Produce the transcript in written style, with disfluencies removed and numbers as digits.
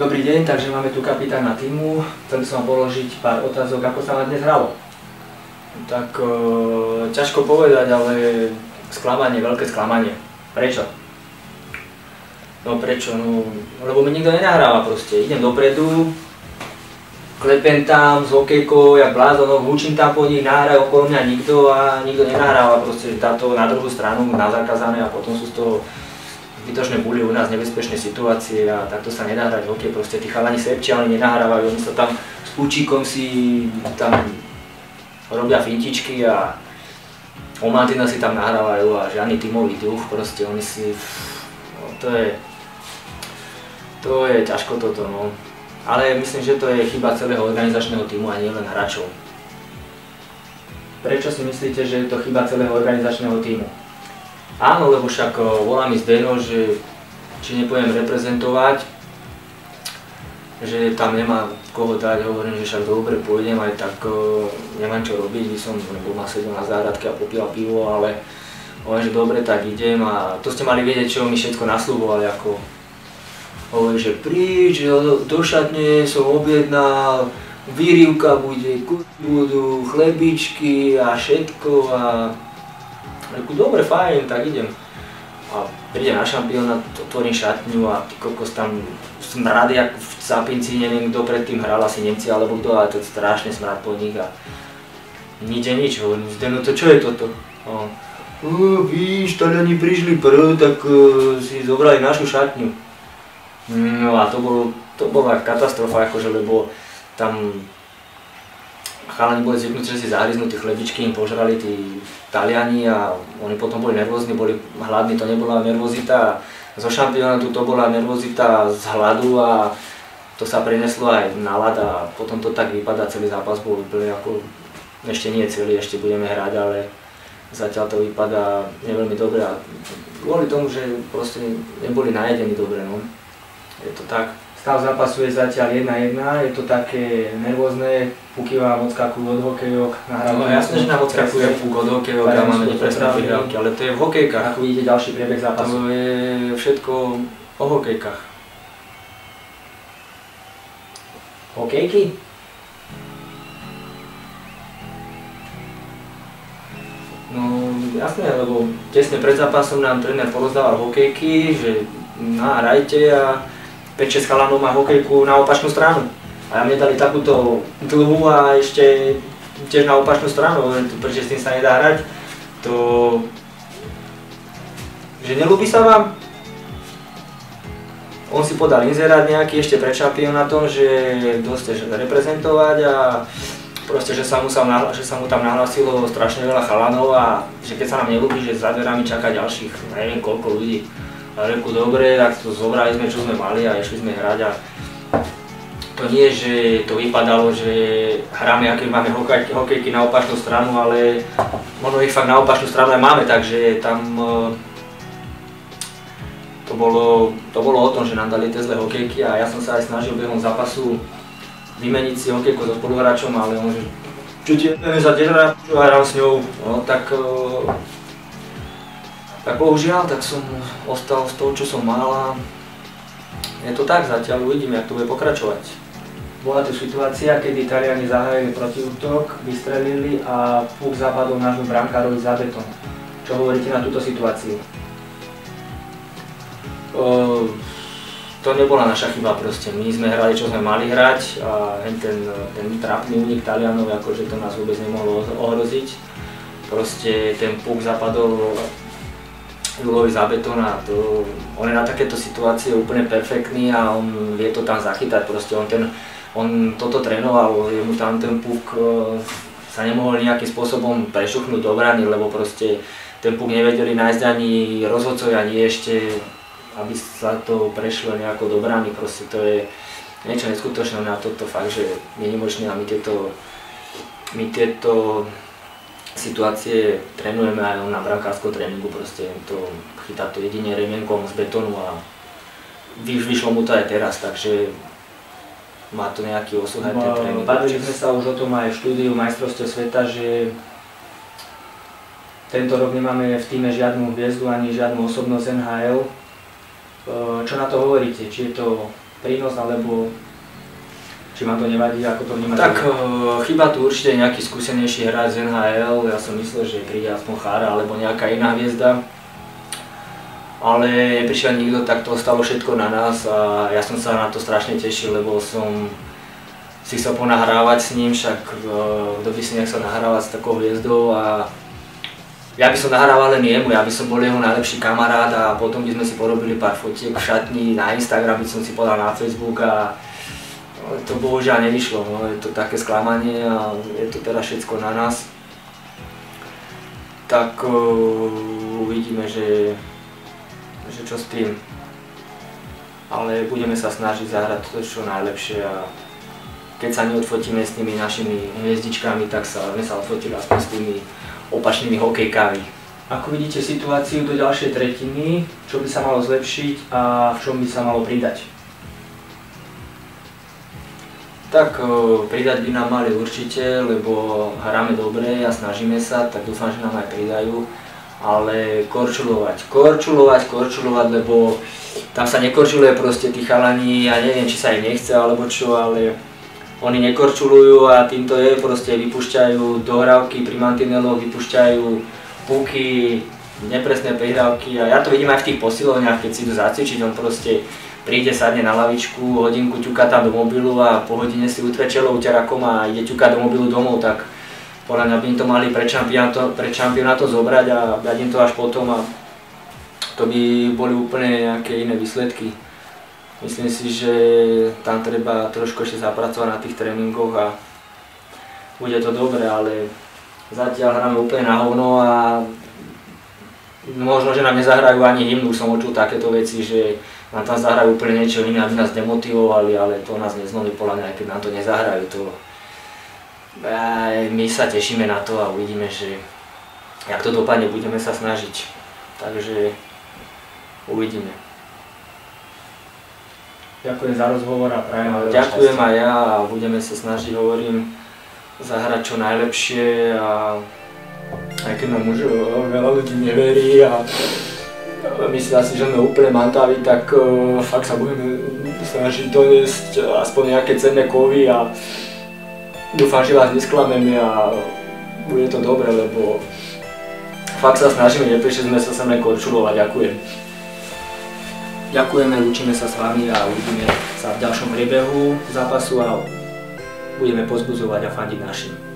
Dobrý deň, takže máme tu kapitána tímu. Chcel som vám položiť pár otázok, ako sa vám dnes hralo. Tak ťažko povedať, ale sklamanie, veľké sklamanie. Prečo? No prečo? No, lebo mi nikto nenahráva proste. Idem dopredu, klepem tam s hokejkou, jak blázon, húčim tam po nich, nahrajú okolo mňa nikto a nikto nenahráva proste táto na druhú stranu, na zakázané a potom sú z toho zbytočné boli u nás nebezpečné situácie a takto sa nedá hrať hokej, proste tí chalani sepčia, oni nenahrávajú, oni sa tam s púčikom si tam robia fintičky a omantina si tam nahrávajú a žiadny tímový duch, proste oni si, no, to je ťažko toto, no. Ale myslím, že to je chyba celého organizačného tímu a nie len hráčov. Prečo si myslíte, že je to chyba celého organizačného tímu? Áno, lebo však volá mi Zdeno, že či nepôjdem reprezentovať, že tam nemá koho dať, hovorím, že však dobre pôjdem, aj tak nemám čo robiť, by som doma sedel na záhradke a popíjal pivo, ale hovorím, že dobre, tak idem a to ste mali vedieť, čo mi všetko nasľubovali, ako hovorím, že príď, do šatne som objednal, výrivka bude, budú chlebičky a všetko a reku, dobre, fajn, tak idem. A prídem na šampionát, otvorím šatňu a ty kokos tam smrad, jak v Sapinci, neviem kto predtým hral, asi Nemci alebo kto, ale to je strašne smrad po nich a nič je nič, hovorím, Zdeno, to čo je toto? A víš, Taliani prišli prv, tak si zobrali našu šatňu. No a to bola katastrofa, akože, lebo tam chalani boli zvyknutí, že si zahryznú tie chlebičky, im požrali tí Taliani a oni potom boli nervózni, boli hladní, to nebola nervozita. Zo šampionátu to bola nervozita z hladu a to sa preneslo aj na ľad a potom to tak vypadá, celý zápas bol úplne ako, ešte nie celý, ešte budeme hrať, ale zatiaľ to vypadá neveľmi dobre a kvôli tomu, že proste neboli najedení dobre, no. Je to tak. Stav zápasu je zatiaľ 1-1, je to také nervózne, puky vám odskakujú od hokejok. No jasné, že nám odskakuje puk od hokejok a máme nepresné prihrávky, ale to je v hokejkách. Ako vidíte ďalší priebeh zápasu? To je všetko o hokejkách. Hokejky? No jasné, lebo tesne pred zápasom nám tréner porozdával hokejky, že hrajte a 5-6 chalanov má hokejku na opačnú stranu. A mne dali takúto dlhú a ešte tiež na opačnú stranu, pretože s tým sa nedá hrať. To... že nelúbi sa vám? On si podal inzerát nejaký ešte pred šampionátom, že chce reprezentovať a proste, že sa mu tam nahlásilo strašne veľa chalanov a že keď sa nám nelúbi, že za dverami čaká ďalších, neviem koľko ľudí. A reku, dobre, tak to zobrali sme, čo sme mali a išli sme hrať a to nie, že to vypadalo, že hráme, aké máme hokejky na opačnú stranu, ale možno ich fakt na opačnú stranu aj máme, takže tam to bolo o tom, že nám dali tie zlé hokejky a ja som sa aj snažil behom zápasu vymeniť si hokejku so spoluhráčom, ale on že čo ti neviem za tiež hrám s ňou, no tak bohužiaľ, tak som ostal z toho, čo som mal a je to tak zatiaľ, uvidíme, jak to bude pokračovať. Bola tu situácia, kedy Taliani zahájili protiútok, vystrelili a puk zapadol nášmu brankárovi za betón. Čo hovoríte na túto situáciu? To nebola naša chyba proste, my sme hrali, čo sme mali hrať a ten trápny únik Talianov, akože to nás vôbec nemohlo ohroziť. Proste ten puk zapadol Julovi za betón a on je na takéto situácie úplne perfektný a on vie to tam zachytať, proste on toto trénoval, jemu tam ten puk sa nemohol nejakým spôsobom prešuchnúť do brany, lebo proste ten puk nevedeli nájsť ani rozhodcovia, ani ešte, aby sa to prešlo nejako do brany, proste to je niečo neskutočné na toto fakt, že minimočné a my tieto situácie trénujeme aj na brankárskom tréningu, proste to chytá to jedine remienkom z betónu a vyšlo mu to aj teraz, takže má to nejaký osud aj ten tréning. Bavili sme sa už o tom aj v štúdiu majstrovstiev sveta, že tento rok nemáme v týme žiadnu hviezdu ani žiadnu osobnosť NHL. Čo na to hovoríte? Či je to prínos, alebo či vám to nevadí, ako to vnímate? Tak chýba tu určite nejaký skúsenejší hráč z NHL, ja som myslel, že príde aspoň Chára alebo nejaká iná hviezda. Ale neprišiel nikto, tak to ostalo všetko na nás a ja som sa na to strašne tešil, lebo som si chcel ponahrávať s ním, však kto by si nechcel nahrávať s takou hviezdou a ja by som nahrával len jemu, ja by som bol jeho najlepší kamarát a potom by sme si porobili pár fotiek v šatni, na Instagram by som si podal na Facebook a to bohužiaľ nevyšlo, no, je to také sklamanie a je to teda všetko na nás. Tak uvidíme, že čo s tým. Ale budeme sa snažiť zahrať to čo najlepšie a keď sa neodfotíme s tými našimi hviezdičkami, tak sme sa odfotili aspoň s tými opačnými hokejkami. Ako vidíte situáciu do ďalšej tretiny, čo by sa malo zlepšiť a v čom by sa malo pridať? Tak pridať by nám mali určite, lebo hráme dobre a snažíme sa, tak dúfam, že nám aj pridajú. Ale korčulovať, lebo tam sa nekorčuluje proste tí chalani, ja neviem, či sa im nechce alebo čo, ale oni nekorčulujú a týmto je, proste vypúšťajú dohrávky pri mantineloch, vypúšťajú puky, nepresné prihrávky a ja to vidím aj v tých posilovniach, keď si idú zacvičiť, on proste príde, sadne na lavičku, hodinku ťuká tam do mobilu a po hodine si utve čelo uťarakom a ide ťukať do mobilu domov, tak podľa mňa by im to mali pred šampionátom zobrať a dať im to až potom a to by boli úplne nejaké iné výsledky. Myslím si, že tam treba trošku ešte zapracovať na tých tréningoch a bude to dobré, ale zatiaľ hráme úplne na hovno a možno, že nám nezahrajú ani hymnu, som počul takéto veci, že nám tam zahrajú úplne niečo iné, aby nás demotivovali, ale to nás nezlomí podľa mňa, keď nám to nezahrajú. My sa tešíme na to a uvidíme, že jak to dopadne, budeme sa snažiť. Takže uvidíme. Ďakujem za rozhovor a prajem veľa Ďakujem šťastia. aj ja a budeme sa snažiť, hovorím, zahrať čo najlepšie a aj keď nám už veľa ľudí neverí a myslia si, že sme úplne mantaví, tak fakt sa budeme snažiť doniesť aspoň nejaké cenné kovy a dúfam, že vás nesklameme a bude to dobre, lebo fakt sa snažíme, neprišli sme sa sem len korčulovať. Ďakujem. Ďakujeme, lúčime sa s vami a uvidíme sa v ďalšom priebehu zápasu a budeme pozbudzovať a fandiť našim.